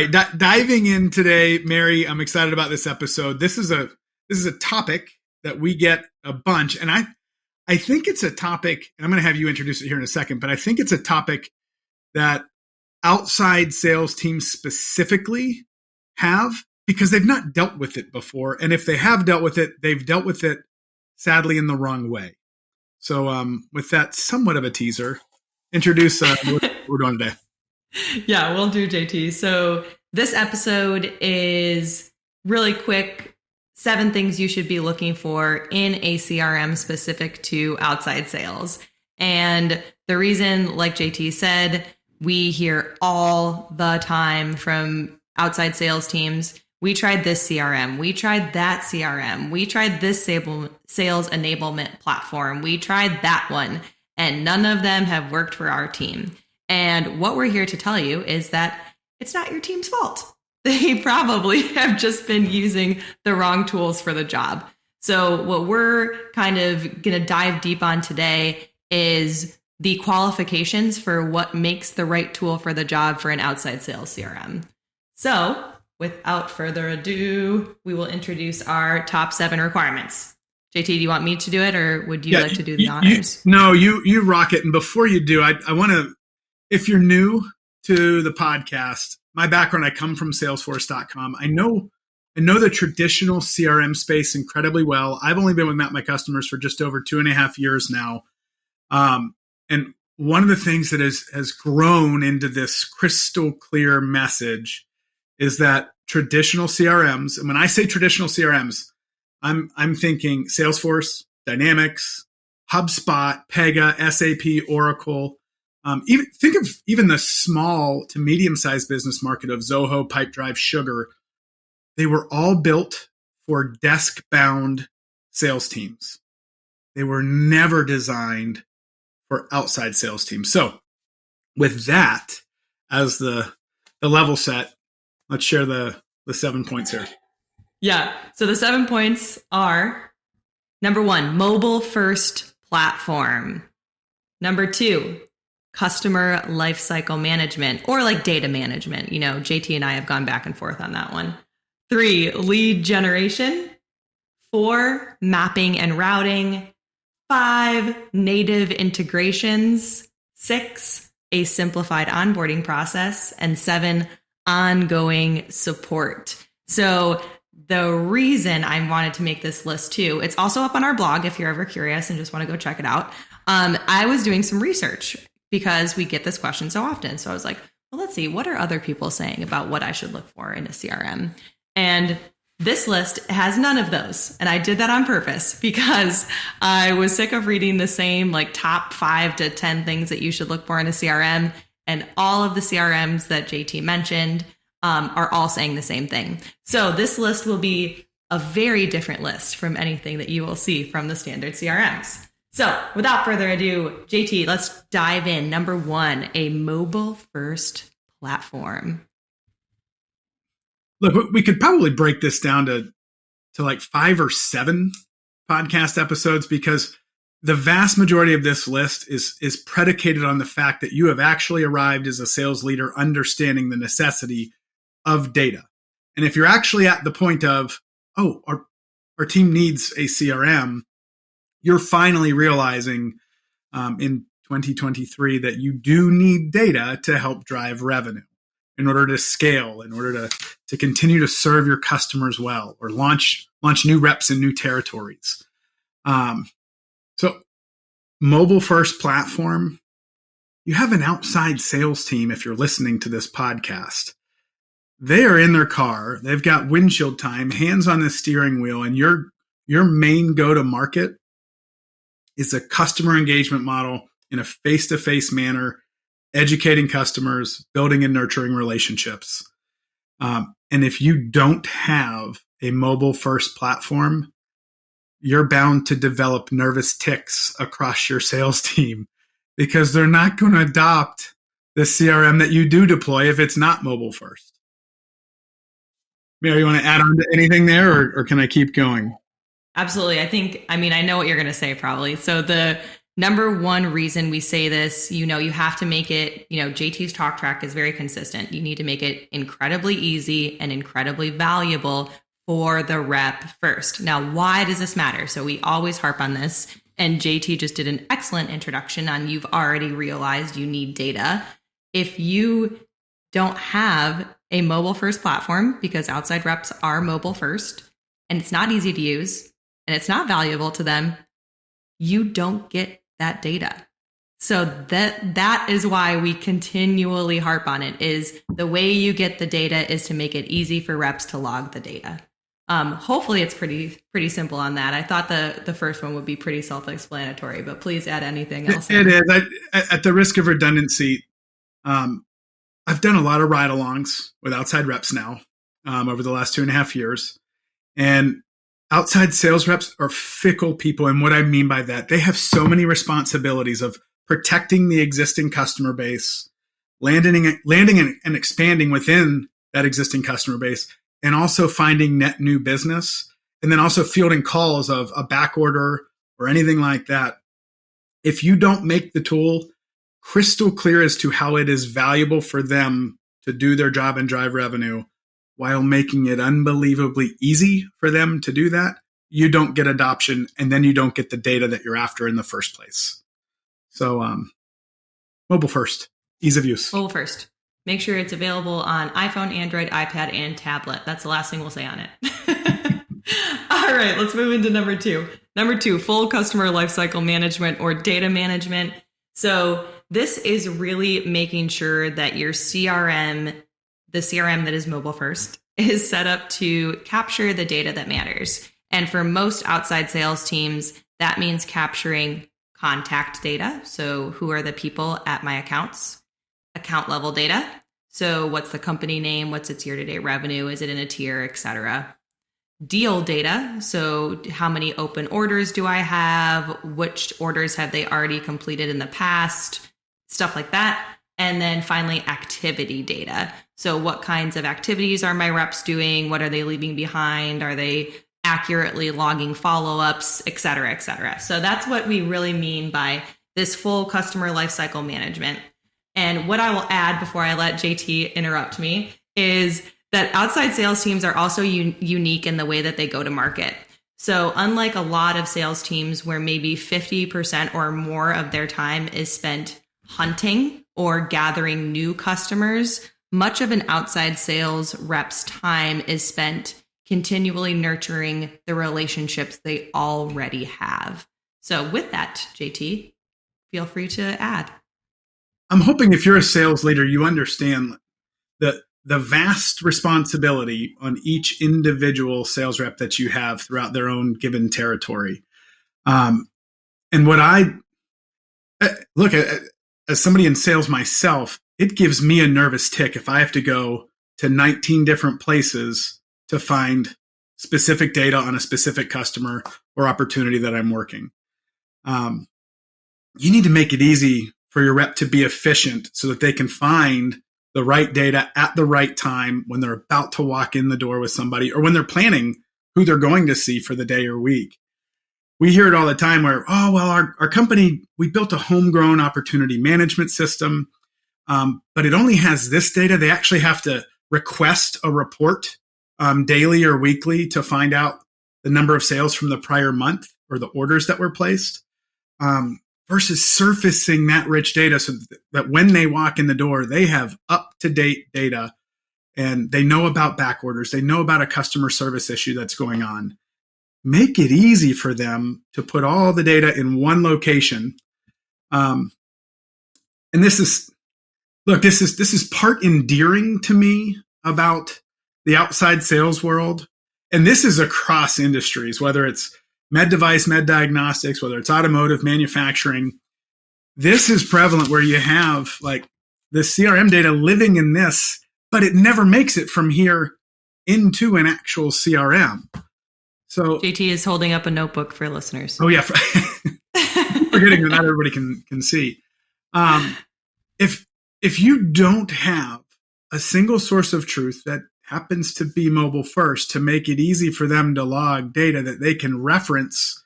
right, diving in today, Mary, I'm excited about this episode. This is a topic that we get a bunch, and I think it's a topic, and I'm going to have you introduce it here in a second, but I think it's a topic that outside sales teams specifically have because they've not dealt with it before. And if they have dealt with it, they've dealt with it sadly in the wrong way. So with that somewhat of a teaser, introduce what we're doing today. Yeah, we'll do, JT. So this episode is really quick, 7 things you should be looking for in a CRM specific to outside sales. And the reason, like JT said, we hear all the time from outside sales teams, we tried this CRM, we tried that CRM, we tried this sales enablement platform, we tried that one, and none of them have worked for our team. And what we're here to tell you is that it's not your team's fault. They probably have just been using the wrong tools for the job. So what we're kind of going to dive deep on today is the qualifications for what makes the right tool for the job for an outside sales CRM. So without further ado, we will introduce our top 7 requirements. JT, do you want me to do it, or would you like to do the honors? No, you rock it. And before you do, I want to, if you're new to the podcast, my background, I come from Salesforce.com. I know the traditional CRM space incredibly well. I've only been with My Customers for just over 2.5 years now. And one of the things that has grown into this crystal clear message is that traditional CRMs, and when I say traditional CRMs, I'm thinking Salesforce, Dynamics, HubSpot, Pega, SAP, Oracle. Think of even the small to medium-sized business market of Zoho, Pipedrive, Sugar. They were all built for desk-bound sales teams. They were never designed for outside sales teams. So with that as the level set, let's share the 7 points here. Yeah. So the 7 points are, number 1, mobile first platform. Number 2, customer lifecycle management, or like data management. You know, JT and I have gone back and forth on that one. 3, lead generation. 4, mapping and routing. 5, native integrations. 6, a simplified onboarding process. And 7, ongoing support. So the reason I wanted to make this list too, it's also up on our blog if you're ever curious and just want to go check it out. I was doing some research because we get this question so often. So I was like, well, let's see, what are other people saying about what I should look for in a CRM? And this list has none of those. And I did that on purpose because I was sick of reading the same like top 5 to 10 things that you should look for in a CRM. And all of the CRMs that JT mentioned are all saying the same thing. So this list will be a very different list from anything that you will see from the standard CRMs. So without further ado, JT, let's dive in. Number 1, a mobile first platform. Look, we could probably break this down to like 5 or 7 podcast episodes because the vast majority of this list is predicated on the fact that you have actually arrived as a sales leader understanding the necessity of data. And if you're actually at the point of, oh, our team needs a CRM, you're finally realizing in 2023 that you do need data to help drive revenue in order to scale, in order to continue to serve your customers well, or launch new reps in new territories. So mobile first platform, you have an outside sales team. If you're listening to this podcast, they are in their car. They've got windshield time, hands on the steering wheel, and your main go-to-market is a customer engagement model in a face-to-face manner, educating customers, building and nurturing relationships. And if you don't have a mobile-first platform, you're bound to develop nervous tics across your sales team because they're not going to adopt the CRM that you do deploy if it's not mobile-first. Mary, you want to add on to anything there, or can I keep going? Absolutely. I know what you're going to say probably. So the Number one reason we say this, you have to make it, JT's talk track is very consistent. You need to make it incredibly easy and incredibly valuable for the rep first. Now, why does this matter? So we always harp on this, and JT just did an excellent introduction on you've already realized you need data. If you don't have a mobile first platform, because outside reps are mobile first, and it's not easy to use, and it's not valuable to them, you don't get that data. So that is why we continually harp on it, is the way you get the data is to make it easy for reps to log the data. Hopefully it's pretty simple on that. I thought the first one would be pretty self-explanatory, but please add anything else. It is. At the risk of redundancy, I've done a lot of ride-alongs with outside reps now over the last 2.5 years. And outside sales reps are fickle people. And what I mean by that, they have so many responsibilities of protecting the existing customer base, landing and expanding within that existing customer base, and also finding net new business, and then also fielding calls of a back order or anything like that. If you don't make the tool crystal clear as to how it is valuable for them to do their job and drive revenue while making it unbelievably easy for them to do that, you don't get adoption, and then you don't get the data that you're after in the first place. So mobile first, ease of use. Mobile first. Make sure it's available on iPhone, Android, iPad, and tablet. That's the last thing we'll say on it. All right, let's move into number two. Number two, full customer lifecycle management or data management. So this is really making sure that your CRM, the CRM that is mobile first, is set up to capture the data that matters. And for most outside sales teams, that means capturing contact data. So who are the people at my accounts? Account level data. So what's the company name? What's its year-to-date revenue? Is it in a tier, et cetera? Deal data. So how many open orders do I have? Which orders have they already completed in the past? Stuff like that. And then finally, activity data. So what kinds of activities are my reps doing? What are they leaving behind? Are they accurately logging follow-ups, et cetera, et cetera? So that's what we really mean by this full customer lifecycle management. And what I will add before I let JT interrupt me is that outside sales teams are also unique in the way that they go to market. So unlike a lot of sales teams where maybe 50% or more of their time is spent hunting or gathering new customers, much of an outside sales rep's time is spent continually nurturing the relationships they already have. So with that, JT, feel free to add. I'm hoping if you're a sales leader, you understand the vast responsibility on each individual sales rep that you have throughout their own given territory. And what I look at as somebody in sales myself, it gives me a nervous tick if I have to go to 19 different places to find specific data on a specific customer or opportunity that I'm working. You need to make it easy for your rep to be efficient so that they can find the right data at the right time when they're about to walk in the door with somebody or when they're planning who they're going to see for the day or week. We hear it all the time where, our company, we built a homegrown opportunity management system, but it only has this data. They actually have to request a report daily or weekly to find out the number of sales from the prior month or the orders that were placed. Versus surfacing that rich data so that when they walk in the door, they have up-to-date data and they know about back orders. They know about a customer service issue that's going on. Make it easy for them to put all the data in one location. And this is part endearing to me about the outside sales world. And this is across industries, whether it's med device, med diagnostics, whether it's automotive, manufacturing. This is prevalent where you have like the CRM data living in this, but it never makes it from here into an actual CRM. So JT is holding up a notebook for listeners. Oh yeah. Forgetting that not everybody can see. If you don't have a single source of truth that happens to be mobile first to make it easy for them to log data that they can reference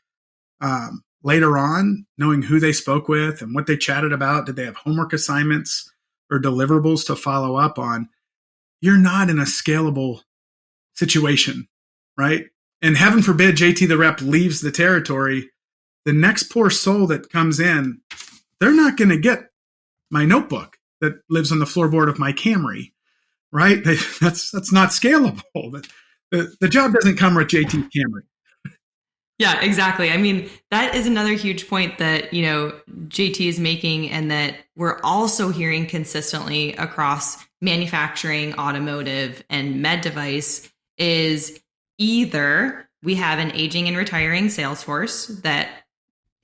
later on, knowing who they spoke with and what they chatted about. Did they have homework assignments or deliverables to follow up on? You're not in a scalable situation, right? And heaven forbid JT the rep leaves the territory. The next poor soul that comes in, they're not going to get my notebook that lives on the floorboard of my Camry, right? That's not scalable. The job doesn't come with JT's Camry. Yeah, exactly. I mean, that is another huge point that, JT is making, and that we're also hearing consistently across manufacturing, automotive, and med device is either we have an aging and retiring sales force that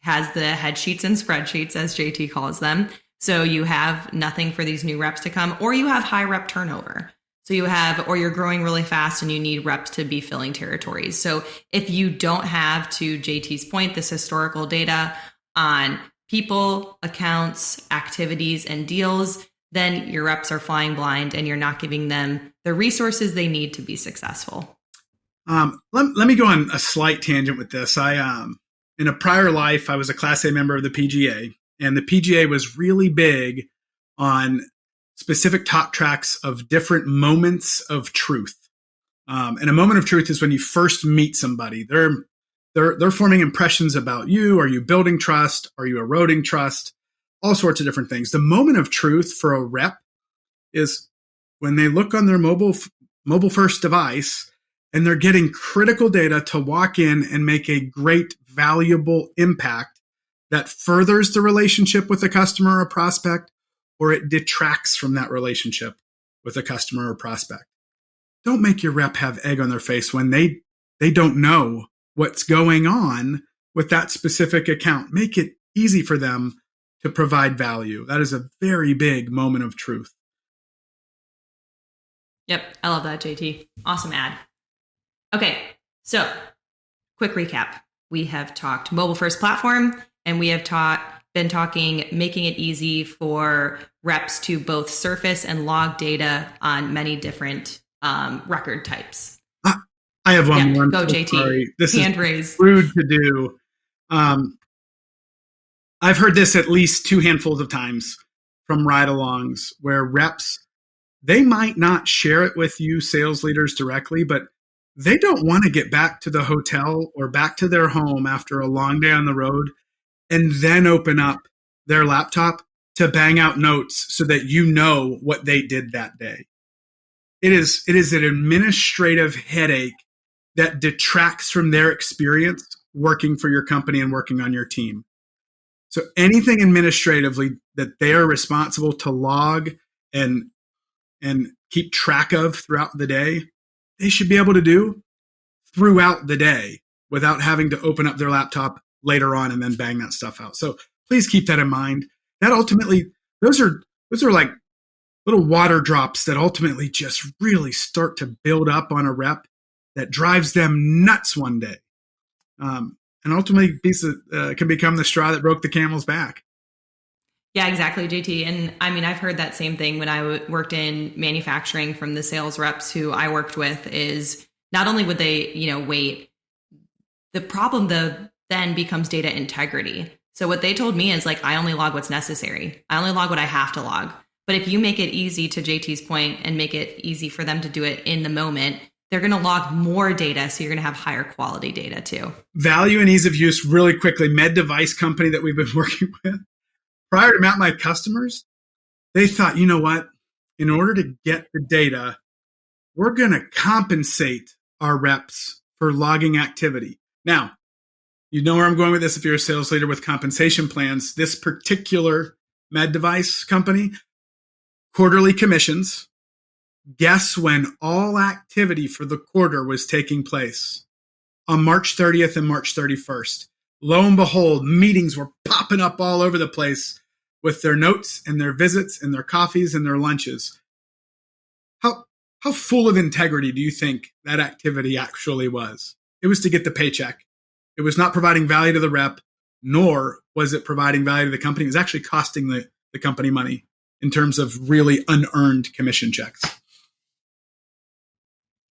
has the head sheets and spreadsheets, as JT calls them. So you have nothing for these new reps to come, or you have high rep turnover. So or you're growing really fast and you need reps to be filling territories. So if you don't have, to JT's point, this historical data on people, accounts, activities, and deals, then your reps are flying blind and you're not giving them the resources they need to be successful. Let me go on a slight tangent with this. In a prior life, I was a Class A member of the PGA, and the PGA was really big on specific talk tracks of different moments of truth. And a moment of truth is when you first meet somebody. They're forming impressions about you. Are you building trust? Are you eroding trust? All sorts of different things. The moment of truth for a rep is when they look on their mobile first device and they're getting critical data to walk in and make a great, valuable impact that furthers the relationship with a customer or prospect, or it detracts from that relationship with a customer or prospect. Don't make your rep have egg on their face when they don't know what's going on with that specific account. Make it easy for them to provide value. That is a very big moment of truth. Yep. I love that, JT. Awesome ad. Okay. So quick recap. We have talked mobile first platform, and we have been talking making it easy for reps to both surface and log data on many different record types. I have one more. Go, JT. Sorry. This Hand is raised. Rude to do. I've heard this at least 2 handfuls of times from ride-alongs where reps, they might not share it with you sales leaders directly, but they don't want to get back to the hotel or back to their home after a long day on the road and then open up their laptop to bang out notes so that you know what they did that day. It is an administrative headache that detracts from their experience working for your company and working on your team. So anything administratively that they are responsible to log and keep track of throughout the day, they should be able to do throughout the day without having to open up their laptop later on and then bang that stuff out. So please keep that in mind. That ultimately, those are like little water drops that ultimately just really start to build up on a rep that drives them nuts one day. And ultimately can become the straw that broke the camel's back. Yeah, exactly, JT. And I mean, I've heard that same thing when I worked in manufacturing from the sales reps who I worked with. Is not only would they, wait, the problem then becomes data integrity. So what they told me is like, I only log what's necessary. I only log what I have to log. But if you make it easy, to JT's point, and make it easy for them to do it in the moment, they're going to log more data. So you're going to have higher quality data too. Value and ease of use really quickly. Med device company that we've been working with. Prior to Mount My Customers, they thought, you know what? In order to get the data, we're going to compensate our reps for logging activity. Now, you know where I'm going with this if you're a sales leader with compensation plans. This particular med device company, quarterly commissions. Guess when all activity for the quarter was taking place? On March 30th and March 31st. Lo and behold, meetings were popping up all over the place with their notes and their visits and their coffees and their lunches. How full of integrity do you think that activity actually was? It was to get the paycheck. It was not providing value to the rep, nor was it providing value to the company. It was actually costing the company money in terms of really unearned commission checks.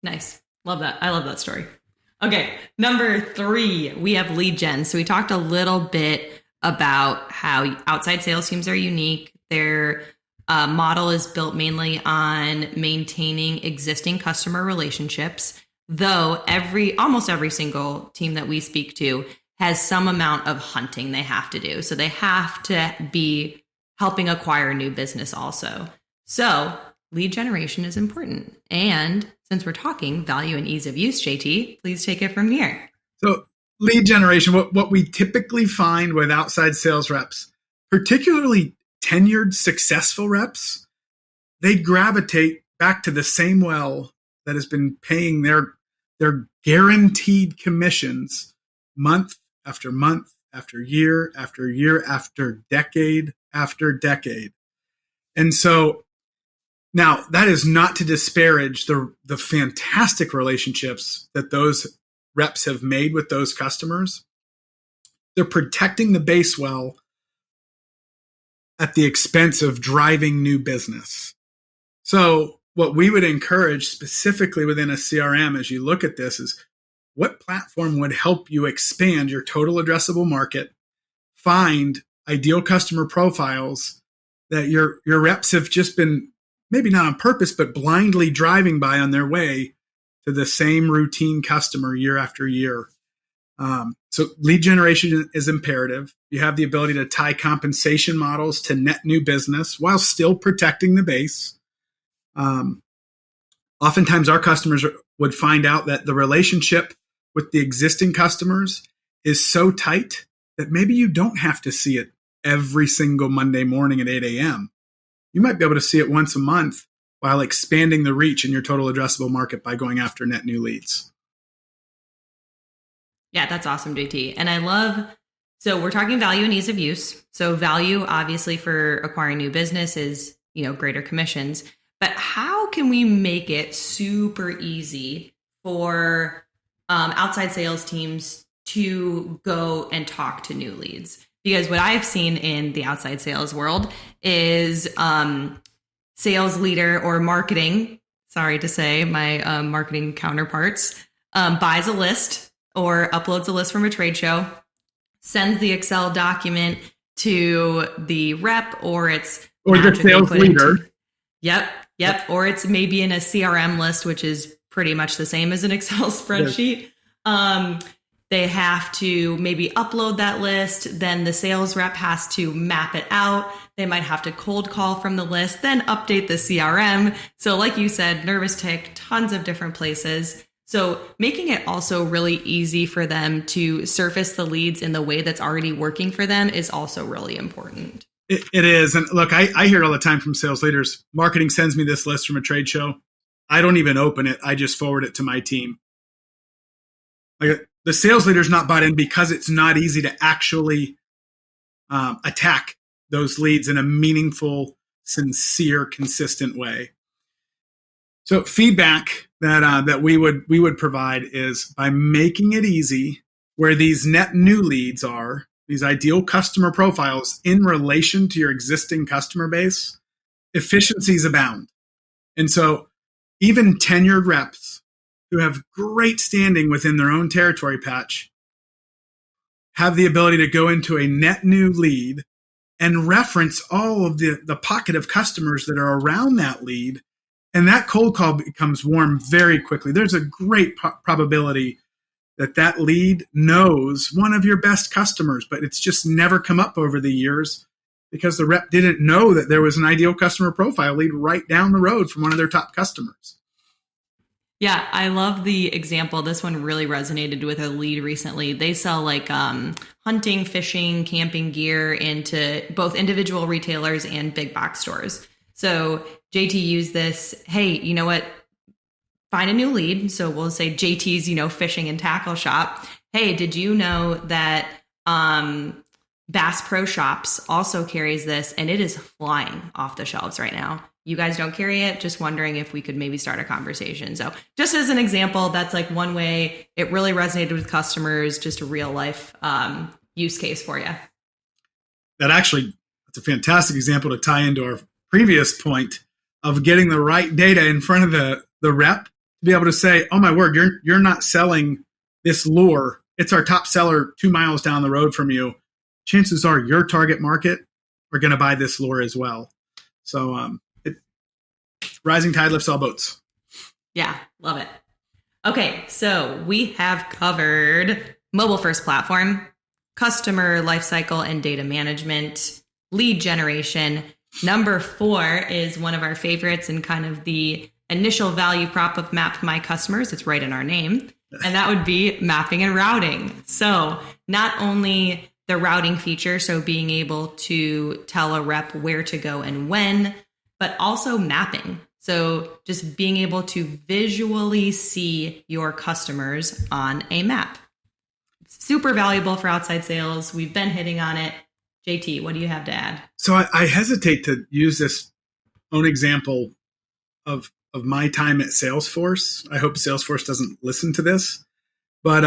Nice. Love that. I love that story. Okay, number 3, we have lead gen. So we talked a little bit about how outside sales teams are unique. Their model is built mainly on maintaining existing customer relationships, though almost every single team that we speak to has some amount of hunting they have to do. So they have to be helping acquire new business also. So lead generation is important. And since we're talking value and ease of use, JT, please take it from here. So lead generation, what we typically find with outside sales reps, particularly tenured successful reps, they gravitate back to the same well that has been paying their guaranteed commissions month after month after year after year after decade after decade. And so now that is not to disparage the fantastic relationships that those reps have made with those customers. They're protecting the base well at the expense of driving new business. So what we would encourage specifically within a CRM as you look at this is what platform would help you expand your total addressable market, find ideal customer profiles that your reps have just been, maybe not on purpose, but blindly driving by on their way to the same routine customer year after year. So lead generation is imperative. You have the ability to tie compensation models to net new business while still protecting the base. Oftentimes our customers would find out that the relationship with the existing customers is so tight that maybe you don't have to see it every single Monday morning at 8 a.m. You might be able to see it once a month while expanding the reach in your total addressable market by going after net new leads. Yeah, that's awesome, JT. And I love, so we're talking value and ease of use. So value, obviously, for acquiring new business is, greater commissions. But how can we make it super easy for outside sales teams to go and talk to new leads? Because what I've seen in the outside sales world is sales leader or marketing, sorry to say, my marketing counterparts, buys a list or uploads a list from a trade show, sends the Excel document to the rep or it's the sales leader. Yep. Or it's maybe in a CRM list, which is pretty much the same as an Excel spreadsheet. Yes. They have to maybe upload that list. Then the sales rep has to map it out. They might have to cold call from the list, then update the CRM. So like you said, nervous tick, tons of different places. So making it also really easy for them to surface the leads in the way that's already working for them is also really important. It is. And look, I hear it all the time from sales leaders. Marketing sends me this list from a trade show. I don't even open it. I just forward it to my team. Like the sales leader's not bought in because it's not easy to actually attack those leads in a meaningful, sincere, consistent way. So feedback that we would provide is by making it easy where these net new leads are, these ideal customer profiles in relation to your existing customer base, efficiencies abound. And so even tenured reps who have great standing within their own territory patch have the ability to go into a net new lead and reference all of the pocket of customers that are around that lead. And that cold call becomes warm very quickly. There's a great probability that lead knows one of your best customers, but it's just never come up over the years because the rep didn't know that there was an ideal customer profile lead right down the road from one of their top customers. Yeah, I love the example. This one really resonated with a lead recently. They sell like hunting, fishing, camping gear into both individual retailers and big box stores. So JT used this, hey, you know what? Find a new lead. So we'll say JT's, fishing and tackle shop. Hey, did you know that Bass Pro Shops also carries this and it is flying off the shelves right now? You guys don't carry it. Just wondering if we could maybe start a conversation. So just as an example, that's like one way it really resonated with customers, just a real life use case for you. That's a fantastic example to tie into our previous point of getting the right data in front of the rep to be able to say, oh my word, you're not selling this lure, it's our top seller 2 miles down the road from you, chances are your target market are going to buy this lure as well. So rising tide lifts all boats. Yeah, love it. Okay, so we have covered mobile first platform, customer lifecycle and data management, lead generation. Number 4 is one of our favorites and kind of the initial value prop of Map My Customers. It's right in our name. And that would be mapping and routing. So not only the routing feature, so being able to tell a rep where to go and when, but also mapping. So just being able to visually see your customers on a map. Super valuable for outside sales. We've been hitting on it. JT, what do you have to add? So I hesitate to use this own example of my time at Salesforce. I hope Salesforce doesn't listen to this. But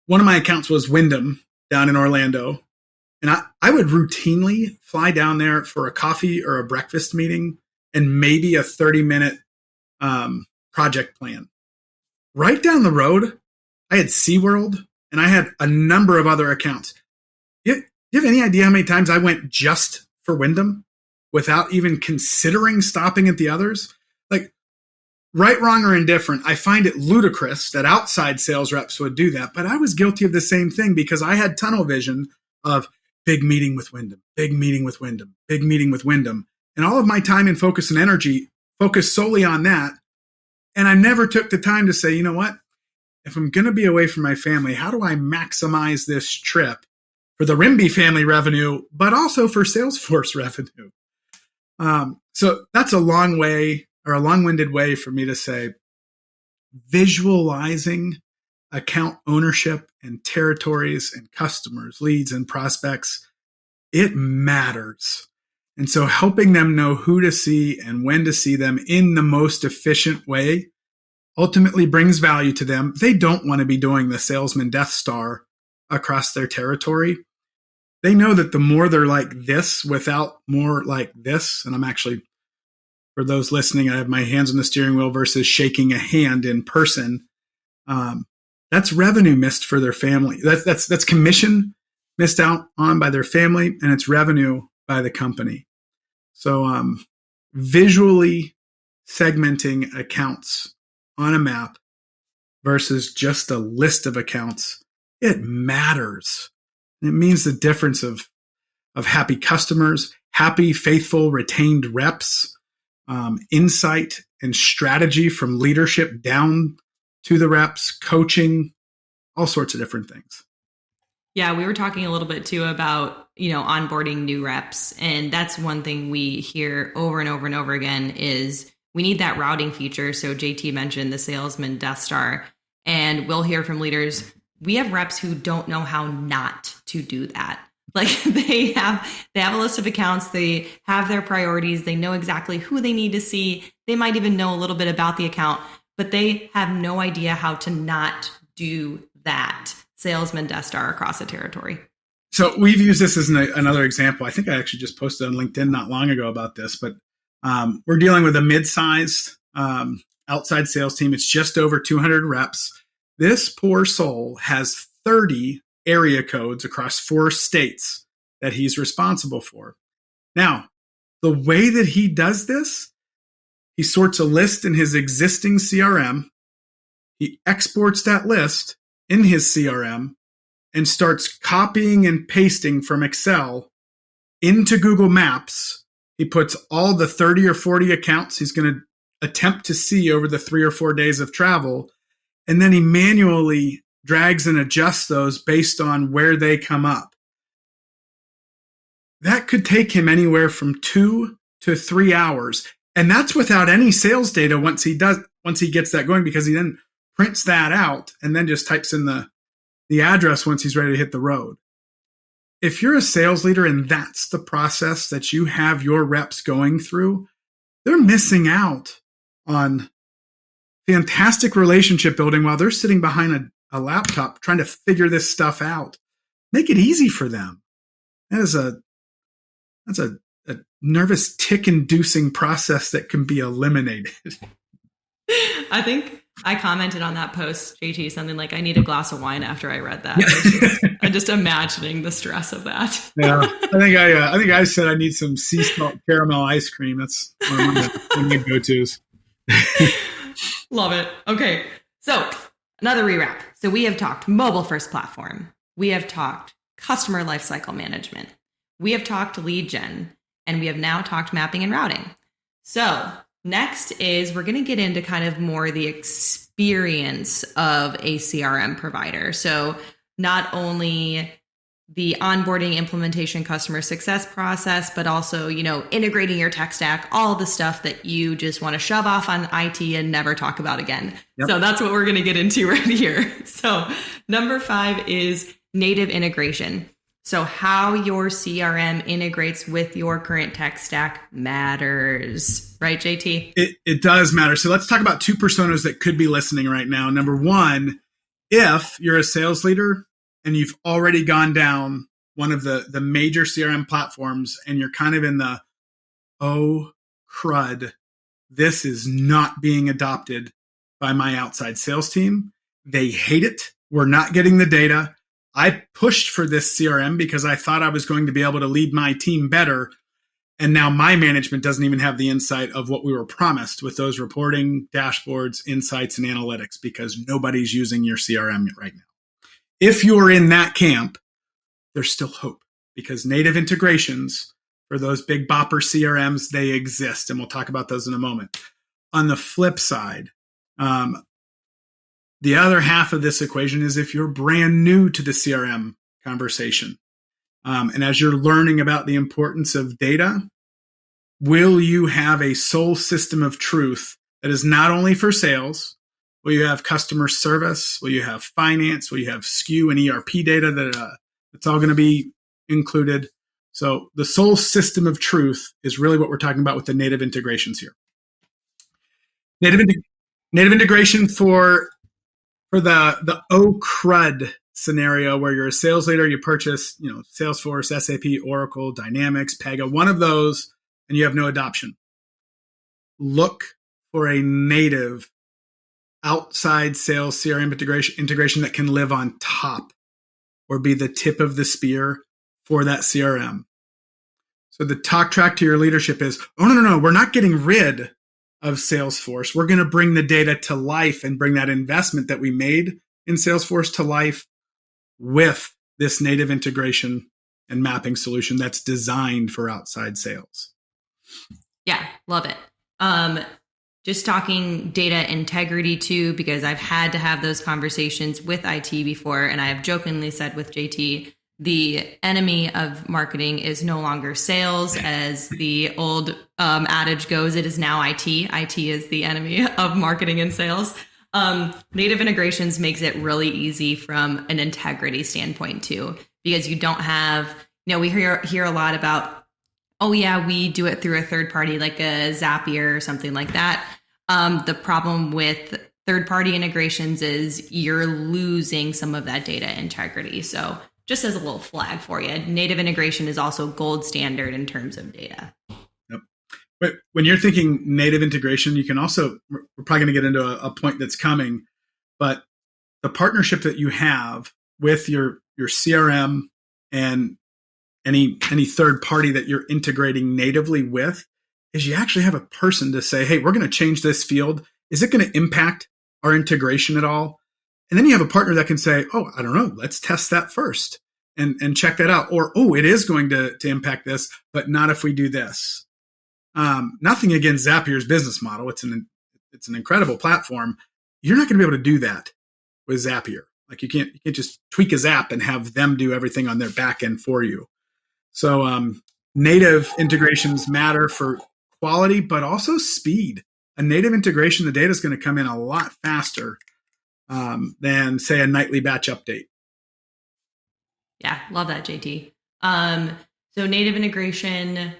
one of my accounts was Wyndham down in Orlando. And I would routinely fly down there for a coffee or a breakfast meeting and maybe a 30-minute project plan. Right down the road, I had SeaWorld and I had a number of other accounts. You have any idea how many times I went just for Wyndham without even considering stopping at the others? Like, right, wrong, or indifferent, I find it ludicrous that outside sales reps would do that. But I was guilty of the same thing because I had tunnel vision of big meeting with Wyndham, big meeting with Wyndham, big meeting with Wyndham. And all of my time and focus and energy focused solely on that. And I never took the time to say, you know what? If I'm going to be away from my family, how do I maximize this trip for the Rimbey family revenue, but also for Salesforce revenue? So that's a long way or a long-winded way for me to say visualizing account ownership and territories and customers, leads and prospects, it matters. And so helping them know who to see and when to see them in the most efficient way ultimately brings value to them. They don't want to be doing the salesman Death Star across their territory. They know that the more they're like this without more like this, and I'm actually, for those listening, I have my hands on the steering wheel versus shaking a hand in person. That's revenue missed for their family. That's commission missed out on by their family, and it's revenue by the company. So visually segmenting accounts on a map versus just a list of accounts, it matters. It means the difference of happy customers, happy, faithful, retained reps, insight and strategy from leadership down to the reps, coaching, all sorts of different things. Yeah, we were talking a little bit too about, onboarding new reps. And that's one thing we hear over and over and over again is we need that routing feature. So JT mentioned the salesman Death Star, and we'll hear from leaders. We have reps who don't know how not to do that. Like they have a list of accounts, they have their priorities, they know exactly who they need to see. They might even know a little bit about the account, but they have no idea how to not do that salesman Death Star across a territory. So we've used this as another example. I think I actually just posted on LinkedIn not long ago about this, but we're dealing with a mid-sized outside sales team. It's just over 200 reps. This poor soul has 30 area codes across 4 states that he's responsible for. Now, the way that he does this, he sorts a list in his existing CRM. He exports that list in his CRM and starts copying and pasting from Excel into Google Maps. He puts all the 30 or 40 accounts he's going to attempt to see over the 3 or 4 days of travel. And then he manually drags and adjusts those based on where they come up. That could take him anywhere from 2 to 3 hours. And that's without any sales data once he gets that going, because he then prints that out and then just types in the address once he's ready to hit the road. If you're a sales leader and that's the process that you have your reps going through, they're missing out on fantastic relationship building while they're sitting behind a laptop trying to figure this stuff out. Make it easy for them. That's a nervous tick-inducing process that can be eliminated. I think I commented on that post, JT, something like, I need a glass of wine after I read that. I'm just imagining the stress of that. Yeah, I think I said I need some sea salt caramel ice cream. That's one of my go-tos. Love it. Okay. So another rewrap. So we have talked mobile first platform. We have talked customer lifecycle management. We have talked lead gen, and we have now talked mapping and routing. So next is we're going to get into kind of more the experience of a CRM provider. So not only the onboarding, implementation, customer success process, but also, integrating your tech stack, all the stuff that you just want to shove off on IT and never talk about again. Yep. So that's what we're going to get into right here. So number 5 is native integration. So how your CRM integrates with your current tech stack matters, right, JT? It does matter. So let's talk about 2 personas that could be listening right now. Number 1, if you're a sales leader and you've already gone down one of the major CRM platforms and you're kind of in the, oh, crud, this is not being adopted by my outside sales team. They hate it. We're not getting the data. I pushed for this CRM because I thought I was going to be able to lead my team better. And now my management doesn't even have the insight of what we were promised with those reporting, dashboards, insights, and analytics because nobody's using your CRM right now. If you're in that camp, there's still hope because native integrations for those big bopper CRMs, they exist. And we'll talk about those in a moment. On the flip side, the other half of this equation is if you're brand new to the CRM conversation. And as you're learning about the importance of data, will you have a sole system of truth that is not only for sales? Will you have customer service? Will you have finance? Will you have SKU and ERP data that's all going to be included? So the sole system of truth is really what we're talking about with the native integrations here. Native integration for the oh crud scenario where you're a sales leader, you purchase, Salesforce, SAP, Oracle, Dynamics, Pega, one of those, and you have no adoption. Look for a native outside sales CRM integration that can live on top or be the tip of the spear for that CRM. So the talk track to your leadership is, oh, no, we're not getting rid of Salesforce. We're going to bring the data to life and bring that investment that we made in Salesforce to life with this native integration and mapping solution that's designed for outside sales. Yeah, love it. Just talking data integrity too, because I've had to have those conversations with IT before, and I have jokingly said with JT, the enemy of marketing is no longer sales, as the old adage goes. It is now IT. IT is the enemy of marketing and sales. Native integrations makes it really easy from an integrity standpoint too, because you don't have, we hear a lot about, oh yeah, we do it through a third party like a Zapier or something like that. The problem with third-party integrations is you're losing some of that data integrity. So just as a little flag for you, native integration is also gold standard in terms of data. Yep. But when you're thinking native integration, you can also, we're probably going to get into a point that's coming, but the partnership that you have with your CRM and any third party that you're integrating natively with is you actually have a person to say, hey, we're going to change this field. Is it going to impact our integration at all? And then you have a partner that can say, oh, I don't know, let's test that first and check that out. Or, oh, it is going to impact this, but not if we do this. Nothing against Zapier's business model. It's an incredible platform. You're not going to be able to do that with Zapier. Like you can't just tweak a Zap and have them do everything on their back end for you. So native integrations matter for quality, but also speed. A native integration, the data is going to come in a lot faster than, say, a nightly batch update. Yeah, love that, JT. So native integration,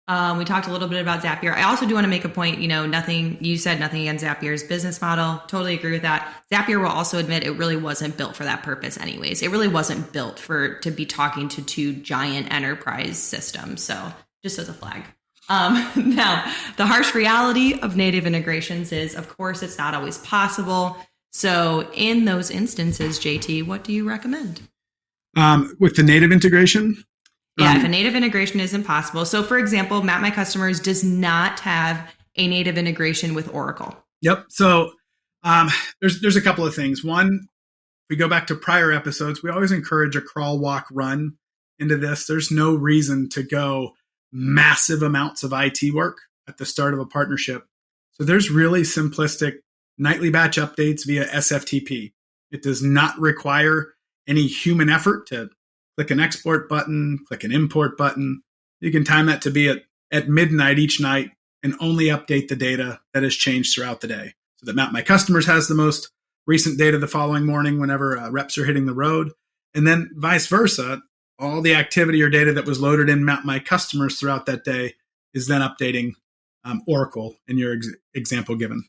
we talked a little bit about Zapier. I also do want to make a point, you said nothing against Zapier's business model. Totally agree with that. Zapier will also admit it really wasn't built for that purpose anyways. It really wasn't built to be talking to 2 giant enterprise systems. So just as a flag. Now, the harsh reality of native integrations is, of course, it's not always possible. So in those instances, JT, what do you recommend? With the native integration? Yeah, if a native integration is impossible. So for example, Map My Customers does not have a native integration with Oracle. Yep. So there's a couple of things. One, if we go back to prior episodes, we always encourage a crawl, walk, run into this. There's no reason to go massive amounts of IT work at the start of a partnership. So there's really simplistic nightly batch updates via SFTP. It does not require any human effort to click an export button, click an import button. You can time that to be at midnight each night and only update the data that has changed throughout the day. So that Map My Customers has the most recent data the following morning whenever reps are hitting the road. And then vice versa, all the activity or data that was loaded in Map My Customers throughout that day is then updating Oracle in your example given.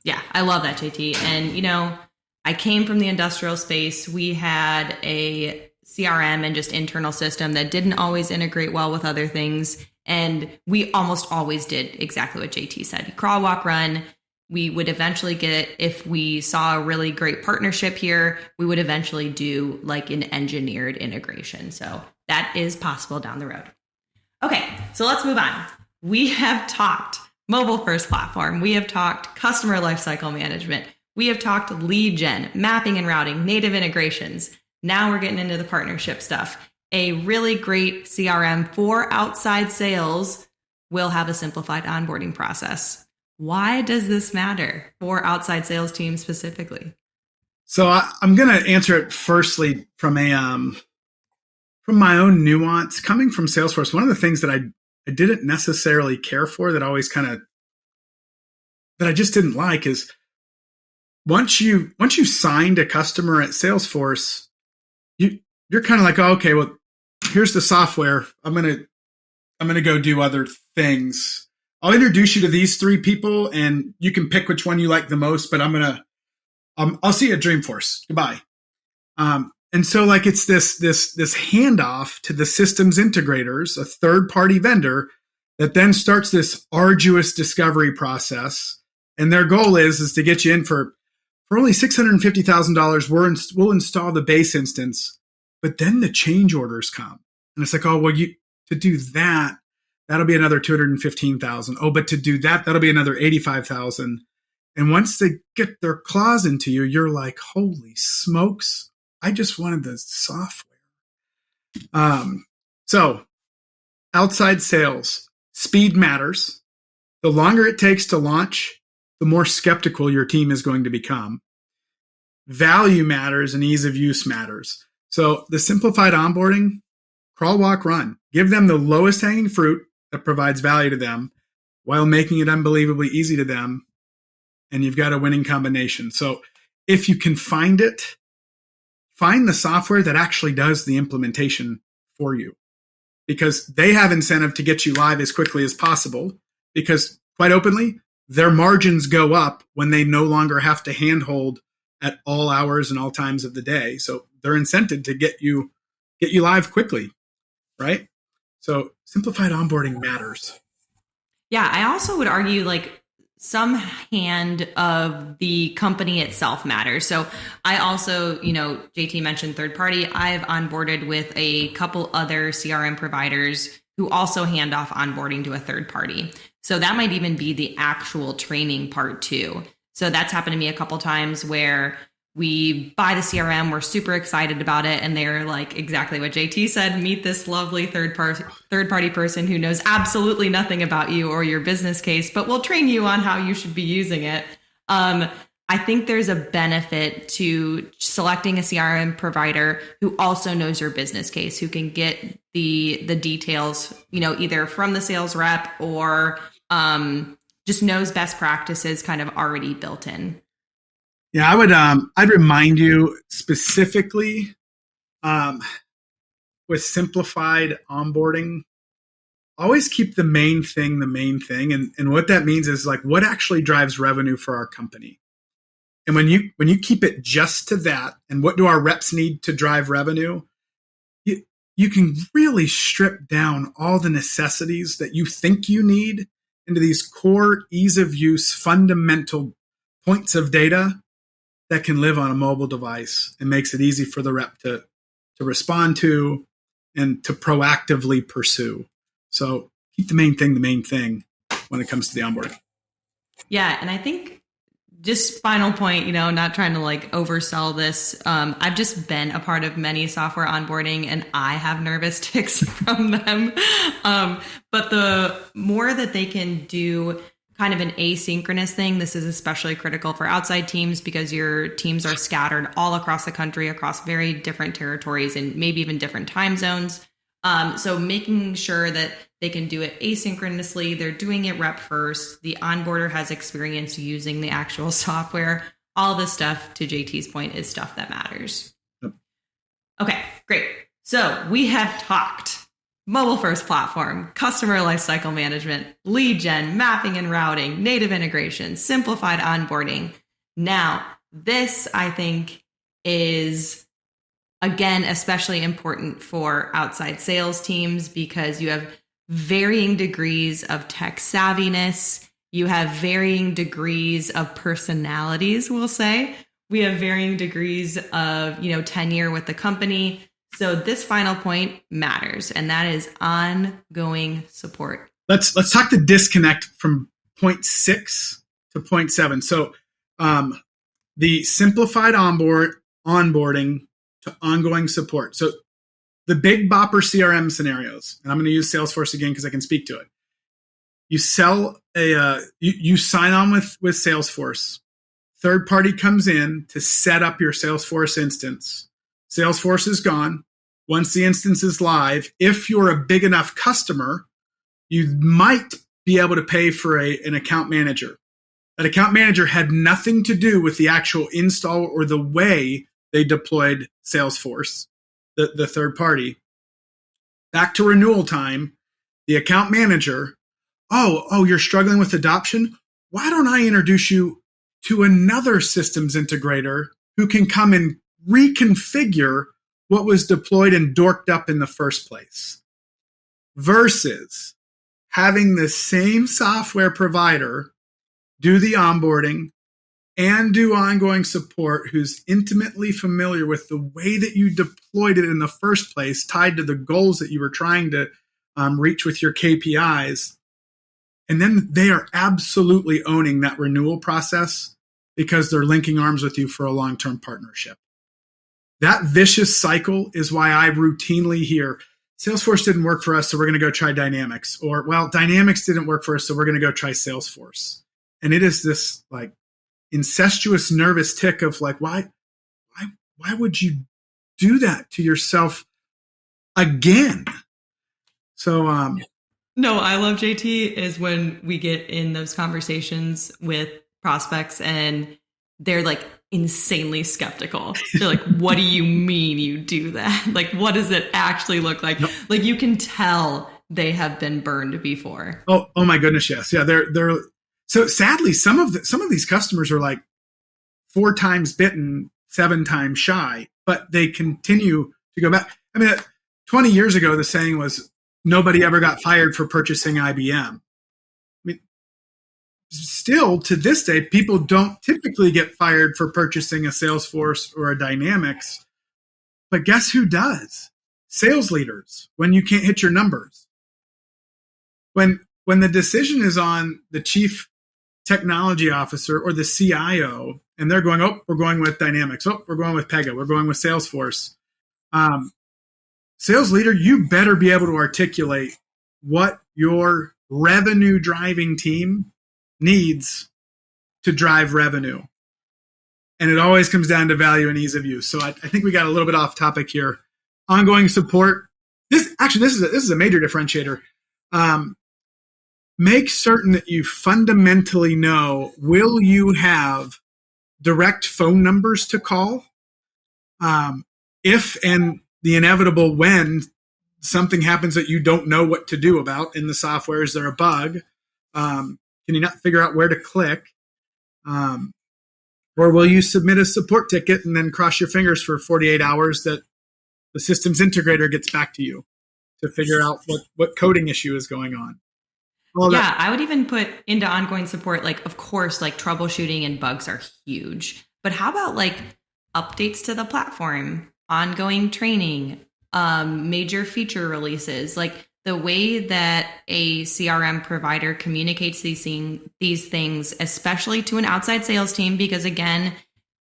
Yeah, I love that, JT. And, I came from the industrial space. We had a CRM and just internal system that didn't always integrate well with other things. And we almost always did exactly what JT said. You crawl, walk, run. We would eventually get, if we saw a really great partnership here, we would eventually do like an engineered integration. So that is possible down the road. Okay, so let's move on. We have talked mobile first platform. We have talked customer lifecycle management. We have talked lead gen, mapping and routing, native integrations. Now we're getting into the partnership stuff. A really great CRM for outside sales will have a simplified onboarding process. Why does this matter for outside sales teams specifically? So I'm going to answer it firstly from from my own nuance. Coming from Salesforce, one of the things that I didn't necessarily care for, that always that I just didn't like, is once you signed a customer at Salesforce, you're kind of like, oh, okay, well, here's the software. I'm gonna go do other things. I'll introduce you to these three people, and you can pick which one you like the most. But I'll see you at Dreamforce. Goodbye. And so like it's this handoff to the systems integrators, a third party vendor, that then starts this arduous discovery process. And their goal is to get you in for only $650,000. We'll install the base instance, but then the change orders come, and it's like, oh well, to do that, that'll be another $215,000. Oh, but to do that, that'll be another $85,000. And once they get their claws into you, you're like, holy smokes! I just wanted the software. So outside sales, speed matters. The longer it takes to launch, the more skeptical your team is going to become. Value matters and ease of use matters. So the simplified onboarding, crawl, walk, run. Give them the lowest hanging fruit that provides value to them while making it unbelievably easy to them. And you've got a winning combination. So if you can find it, find the software that actually does the implementation for you, because they have incentive to get you live as quickly as possible, because quite openly, their margins go up when they no longer have to handhold at all hours and all times of the day. So they're incented to get you live quickly, right? So simplified onboarding matters. Yeah, I also would argue like some hand of the company itself matters. So I also, JT mentioned third party. I've onboarded with a couple other CRM providers who also hand off onboarding to a third party. So that might even be the actual training part too. So that's happened to me a couple times where we buy the CRM, we're super excited about it, and they're like exactly what JT said, meet this lovely third party person who knows absolutely nothing about you or your business case, but will train you on how you should be using it. I think there's a benefit to selecting a CRM provider who also knows your business case, who can get the details, either from the sales rep or just knows best practices kind of already built in. Yeah, I'd remind you specifically with simplified onboarding, always keep the main thing. And what that means is like what actually drives revenue for our company. And when you keep it just to that, and what do our reps need to drive revenue, you can really strip down all the necessities that you think you need into these core ease of use fundamental points of data that can live on a mobile device and makes it easy for the rep to respond to and to proactively pursue. So keep the main thing when it comes to the onboarding. Yeah. And I think just final point, not trying to like oversell this. I've just been a part of many software onboarding and I have nervous tics from them. But the more that they can do kind of an asynchronous thing, this is especially critical for outside teams because your teams are scattered all across the country, across very different territories and maybe even different time zones. So making sure that they can do it asynchronously, they're doing it rep first, the onboarder has experience using the actual software, all this stuff, to JT's point, is stuff that matters. Yep. Okay, great. So we have talked mobile first platform, customer lifecycle management, lead gen, mapping and routing, native integration, simplified onboarding. Now, this I think is, again, especially important for outside sales teams because you have varying degrees of tech savviness. You have varying degrees of personalities, we'll say. We have varying degrees of, tenure with the company. So this final point matters, and that is ongoing support. Let's talk the disconnect from point 6 to point 7. So the simplified onboarding to ongoing support. So the big bopper CRM scenarios, and I'm going to use Salesforce again because I can speak to it. You sell you sign on with Salesforce. Third party comes in to set up your Salesforce instance. Salesforce is gone. Once the instance is live, if you're a big enough customer, you might be able to pay for an account manager. That account manager had nothing to do with the actual install or the way they deployed Salesforce, the third party. Back to renewal time, the account manager, oh, you're struggling with adoption? Why don't I introduce you to another systems integrator who can come and reconfigure what was deployed and dorked up in the first place? Versus having the same software provider do the onboarding and do ongoing support, who's intimately familiar with the way that you deployed it in the first place, tied to the goals that you were trying to reach with your KPIs. And then they are absolutely owning that renewal process because they're linking arms with you for a long-term partnership. That vicious cycle is why I routinely hear, Salesforce didn't work for us, so we're going to go try Dynamics. Or, well, Dynamics didn't work for us, so we're going to go try Salesforce. And it is this like incestuous nervous tick of like, why would you do that to yourself again? So no, I love JT is when we get in those conversations with prospects and they're like insanely skeptical. They're like, what do you mean you do that? Like, what does it actually look like? Nope. Like you can tell they have been burned before. Oh my goodness, yes. Yeah, they're so sadly some of these customers are like 4 times bitten, 7 times shy, but they continue to go back. I mean, 20 years ago the saying was nobody ever got fired for purchasing IBM. I mean, still to this day, people don't typically get fired for purchasing a Salesforce or a Dynamics. But guess who does? Sales leaders, when you can't hit your numbers. When the decision is on the chief technology officer or the CIO, and they're going, oh, we're going with Dynamics. Oh, we're going with Pega. We're going with Salesforce. Sales leader, you better be able to articulate what your revenue driving team needs to drive revenue. And it always comes down to value and ease of use. So I think we got a little bit off topic here. Ongoing support. This is a major differentiator. Make certain that you fundamentally know, will you have direct phone numbers to call? If and the inevitable when something happens that you don't know what to do about in the software, is there a bug? Can you not figure out where to click? Or will you submit a support ticket and then cross your fingers for 48 hours that the systems integrator gets back to you to figure out what coding issue is going on. Yeah, I would even put into ongoing support, like, of course, like troubleshooting and bugs are huge. But how about like updates to the platform, ongoing training, major feature releases, like the way that a CRM provider communicates these things, especially to an outside sales team, because again,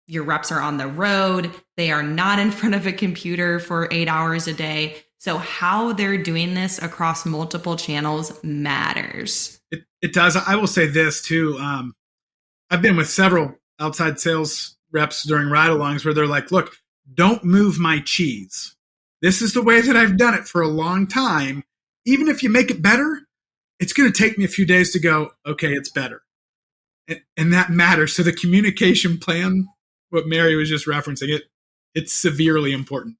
your reps are on the road. They are not in front of a computer for 8 hours a day. So how they're doing this across multiple channels matters. It does. I will say this too. I've been with several outside sales reps during ride-alongs where they're like, look, don't move my cheese. This is the way that I've done it for a long time. Even if you make it better, it's going to take me a few days to go, okay, it's better. And that matters. So the communication plan, what Mary was just referencing, it's severely important.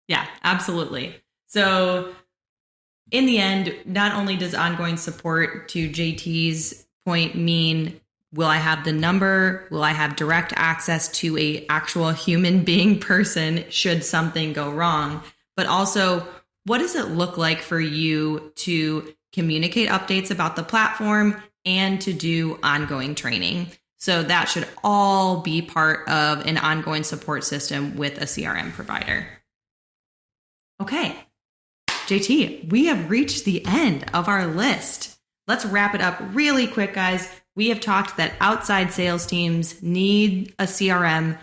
Yeah, absolutely. So in the end, not only does ongoing support, to JT's point, mean, will I have the number? Will I have direct access to a actual human being person should something go wrong? But also, what does it look like for you to communicate updates about the platform and to do ongoing training? So that should all be part of an ongoing support system with a CRM provider. Okay, JT, we have reached the end of our list. Let's wrap it up really quick, guys. We have talked that outside sales teams need a CRM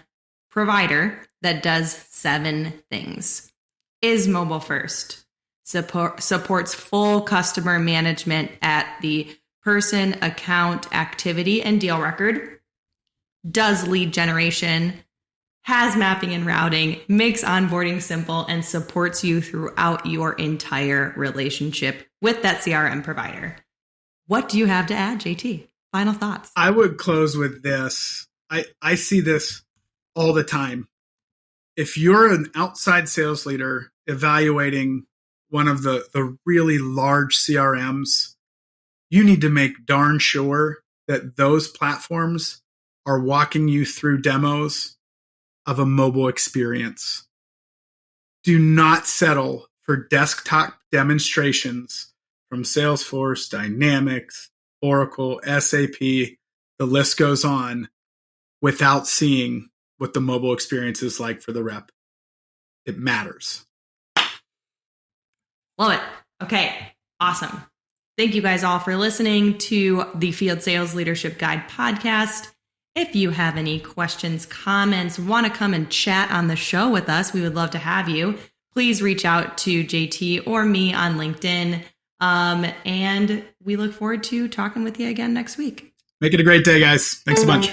provider that does 7 things. Is mobile first, supports full customer management at the person, account, activity, and deal record, does lead generation, has mapping and routing, makes onboarding simple, and supports you throughout your entire relationship with that CRM provider. What do you have to add, JT? Final thoughts. I would close with this. I see this all the time. If you're an outside sales leader evaluating one of the really large CRMs, you need to make darn sure that those platforms are walking you through demos of a mobile experience. Do not settle for desktop demonstrations from Salesforce, Dynamics, Oracle, SAP, the list goes on, without seeing what the mobile experience is like for the rep. It matters. Love it. Okay, awesome. Thank you guys all for listening to the Field Sales Leadership Guide podcast. If you have any questions, comments, want to come and chat on the show with us, we would love to have you. Please reach out to JT or me on LinkedIn. And we look forward to talking with you again next week. Make it a great day, guys. Thanks so much.